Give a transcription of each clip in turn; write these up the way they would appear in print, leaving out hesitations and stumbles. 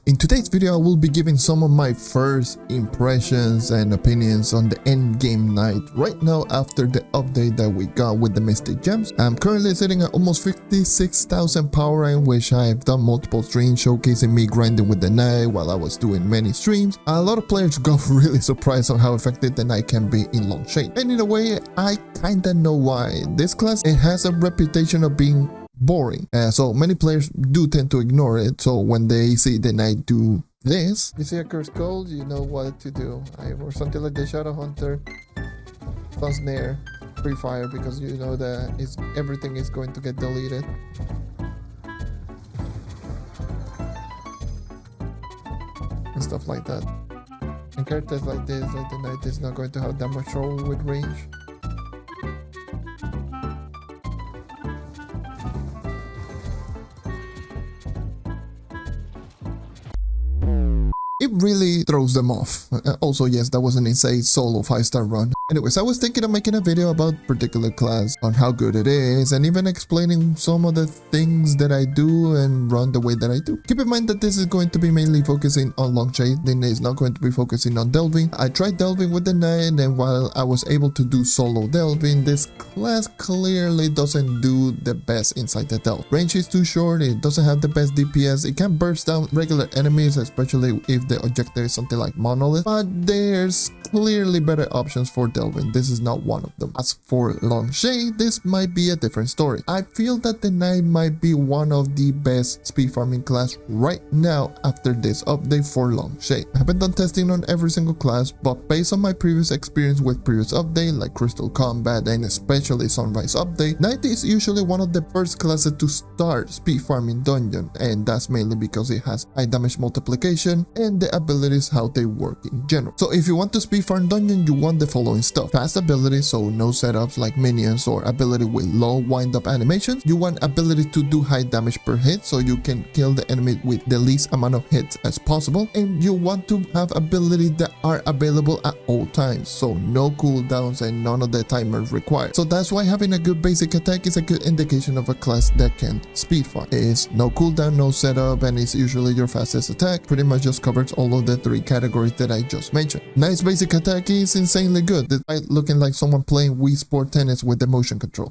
In today's video, I will be giving some of my first impressions and opinions on the endgame knight right now after the update that we got with the Mystic Gems. I'm currently sitting at almost 56,000 power, in which I've done multiple streams showcasing me grinding with the knight while I was doing many streams. A lot of players got really surprised on how effective the knight can be in long shade, and in a way I kinda know why. This class, it has a reputation of being boring, so many players do tend to ignore it. So when they see the knight do this, you see a cursed gold, you know what to do. Or something like the Shadow Hunter, Sun Snare, Free Fire, because you know that everything is going to get deleted. And stuff like that. And characters like this, like the knight, is not going to have that much trouble with range. It really throws them off. Also, yes, that was an insane solo 5-star run. Anyways, I was thinking of making a video about particular class, on how good it is, and even explaining some of the things that I do and run the way that I do. Keep in mind that this is going to be mainly focusing on long shade, then it's not going to be focusing on delving. I tried delving with the knight, and while I was able to do solo delving, this class clearly doesn't do the best inside the delve. Range is too short, it doesn't have the best DPS, it can burst down regular enemies, especially if the objective is something like Monolith, but there's clearly better options for delving. This is not one of them. As for long shade, this might be a different story. I feel that the knight might be one of the best speed farming class right now after this update for long shade. I haven't done testing on every single class, but based on my previous experience with previous update like Crystal Combat and especially Sunrise update, knight is usually one of the first classes to start speed farming dungeon, and that's mainly because it has high damage multiplication and the abilities how they work in general. So if you want to speed farm dungeon, you want the following stuff: fast ability, so no setups like minions, or ability with low wind up animations. You want ability to do high damage per hit, so you can kill the enemy with the least amount of hits as possible, and you want to have abilities that are available at all times, so no cooldowns and none of the timers required. So that's why having a good basic attack is a good indication of a class that can speed farm. It's no cooldown, no setup, and it's usually your fastest attack. Pretty much just covers all of the three categories that I just mentioned. Knight's basic attack is insanely good, despite looking like someone playing Wii Sport Tennis with the motion control.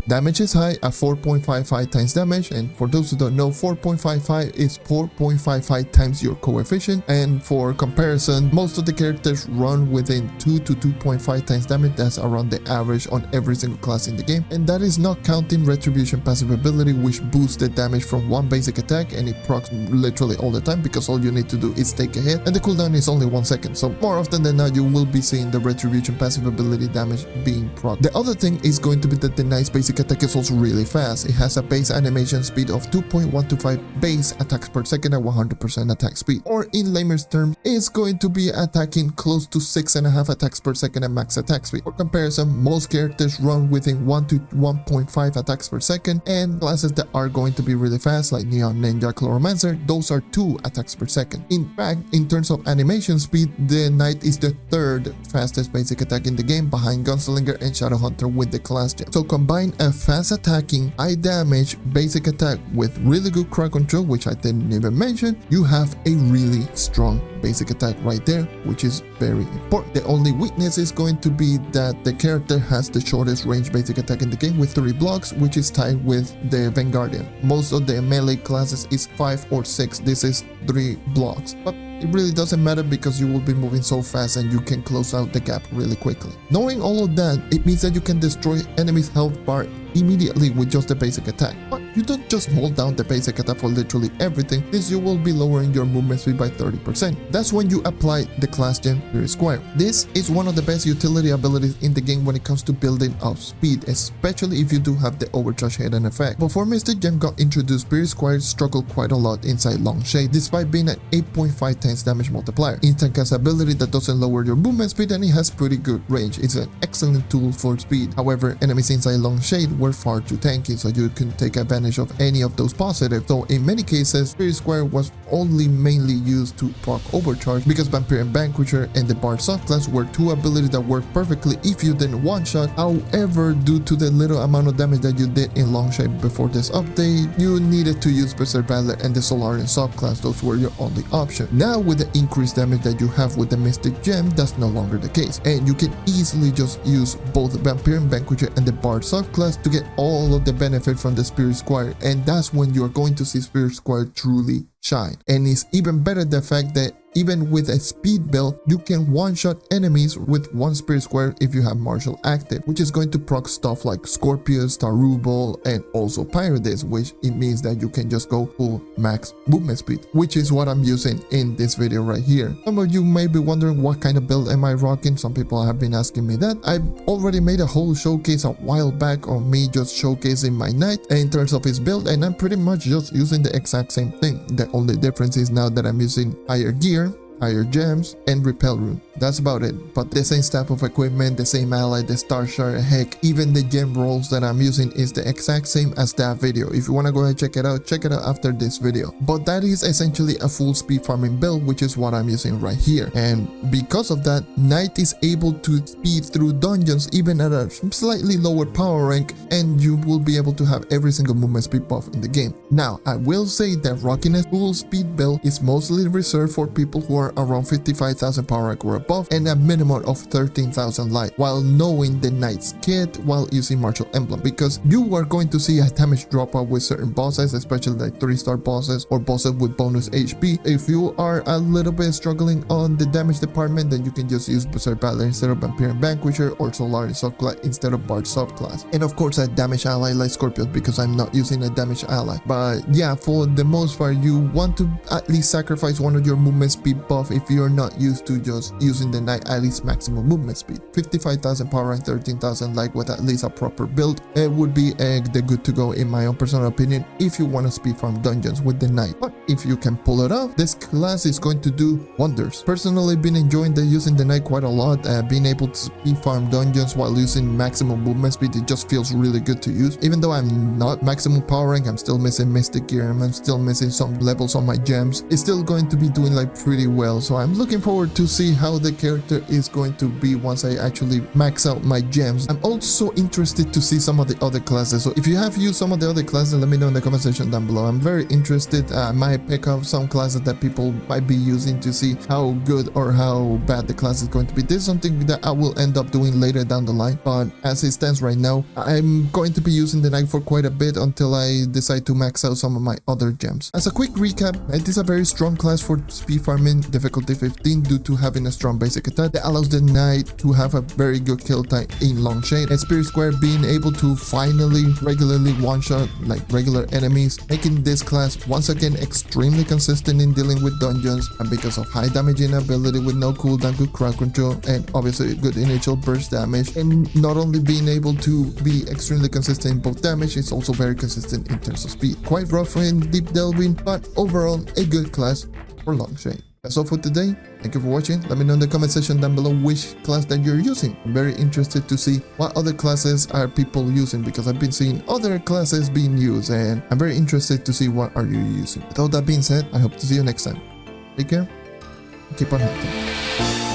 Damage is high at 4.55 times damage, and for those who don't know, 4.55 is 4.55 times your coefficient, and for comparison, most of the characters run within 2 to 2.5 times damage. That's around the average on every single class in the game, and that is not counting Retribution passive ability, which boosts the damage from one basic attack, and it procs literally all the time because all you need to do is take a hit, and the cooldown is only 1 second. So more often than not, you will be seeing the Retribution passive ability damage being proc. The other thing is going to be that the Knight's basic attack is also really fast. It has a base animation speed of 2.125 base attacks per second at 100% attack speed, or in layman's terms, it's going to be attacking close to 6.5 attacks per second at max attack speed. For comparison, most characters run within 1 to 1.5 attacks per second, and classes that are going to be really fast like Neon Ninja, Chloromancer, those are 2 attacks per second. In fact, in terms of animation speed, the Knight is the third fastest basic attack in the game, behind Gunslinger and Shadow Hunter with the class gem. So combine a fast attacking, high damage basic attack with really good crowd control, which I didn't even mention, you have a really strong basic attack right there, which is very important. The only weakness is going to be that the character has the shortest range basic attack in the game with 3 blocks, which is tied with the Vanguardian. Most of the melee classes is 5 or 6. This is 3 blocks, but it really doesn't matter because you will be moving so fast and you can close out the gap really quickly. Knowing all of that, it means that you can destroy enemies' health bar immediately with just the basic attack. But you don't just hold down the basic attack for literally everything, since you will be lowering your movement speed by 30%. That's when you apply the class gem Squire. This is one of the best utility abilities in the game when it comes to building up speed, especially if you do have the overcharge hidden effect. Before Mr. Gem got introduced, Squire struggled quite a lot inside long shade, despite being an 8.5 times damage multiplier. Instant cast ability that doesn't lower your movement speed, and it has pretty good range. It's an excellent tool for speed. However, enemies inside long shade were far too tanky, so you can take advantage advantage of any of those positives. So in many cases, Spirit Squire was only mainly used to proc overcharge because Vampire and Vanquisher and the Bard subclass were two abilities that worked perfectly if you didn't one-shot. However, due to the little amount of damage that you did in Longshade before this update, you needed to use Berserk Battler and the Solarian subclass. Those were your only option. Now with the increased damage that you have with the Mystic Gem, that's no longer the case, and you can easily just use both Vampire and Vanquisher and the Bard subclass to get all of the benefit from the Spirit Squire, and that's when you're going to see Spirit Squire truly shine. And it's even better the fact that even with a speed build, you can one-shot enemies with one Spirit Square if you have Martial active, which is going to proc stuff like Scorpius, Tarubal, and also Pyrades, which it means that you can just go full max movement speed, which is what I'm using in this video right here. Some of you may be wondering what kind of build am I rocking. Some people have been asking me that. I've already made a whole showcase a while back on me just showcasing my knight in terms of his build, and I'm pretty much just using the exact same thing. The only difference is now that I'm using higher gear, higher gems, and repel rune. That's about it. But the same type of equipment, the same ally, the star shard, heck, even the gem rolls that I'm using is the exact same as that video. If you want to go ahead and check it out after this video. But that is essentially a full speed farming build, which is what I'm using right here. And because of that, Knight is able to speed through dungeons even at a slightly lower power rank, and you will be able to have every single movement speed buff in the game. Now, I will say that rocking a full speed build is mostly reserved for people who are around 55,000 power rank or above and a minimum of 13,000 light, while knowing the Knight's kit while using Martial Emblem, because you are going to see a damage dropout with certain bosses, especially like 3-star bosses or bosses with bonus HP. If you are a little bit struggling on the damage department, then you can just use Berserk Battler instead of Vampire and Vanquisher, or Solarian subclass instead of Bard subclass, and of course a damage ally like Scorpius, because I'm not using a damage ally. But yeah, for the most part, you want to at least sacrifice one of your movement speed buff if you're not used to just using the Knight at least maximum movement speed. 55,000 power and 13,000 light with at least a proper build, it would be the good to go in my own personal opinion if you want to speed farm dungeons with the Knight. But if you can pull it off, this class is going to do wonders. Personally, been enjoying using the Knight quite a lot. Being able to speed farm dungeons while using maximum movement speed, it just feels really good to use. Even though I'm not maximum power rank, I'm still missing Mystic Gear and I'm still missing some levels on my gems. It's still going to be doing like pretty well, so I'm looking forward to see how the character is going to be once I actually max out my gems. I'm also interested to see some of the other classes, so if you have used some of the other classes, let me know in the comment section down below. I'm very interested. I might pick up some classes that people might be using to see how good or how bad the class is going to be. This is something that I will end up doing later down the line, but as it stands right now, I'm going to be using the Knight for quite a bit until I decide to max out some of my other gems. As a quick recap, it is a very strong class for speed farming, difficulty 15, due to having a strong basic attack that allows the Knight to have a very good kill time in long shade, and Spirit Square being able to finally regularly one-shot like regular enemies, making this class once again extremely consistent in dealing with dungeons, and because of high damaging ability with no cooldown, good crowd control, and obviously good initial burst damage, and not only being able to be extremely consistent in both damage, it's also very consistent in terms of speed. Quite rough in deep delving, but overall a good class for long shade. That's all for today. Thank you for watching. Let me know in the comment section down below which class that you're using. I'm very interested to see what other classes are people using, because I've been seeing other classes being used and I'm very interested to see what are you using. With all that being said, I hope to see you next time. Take care and keep on hunting.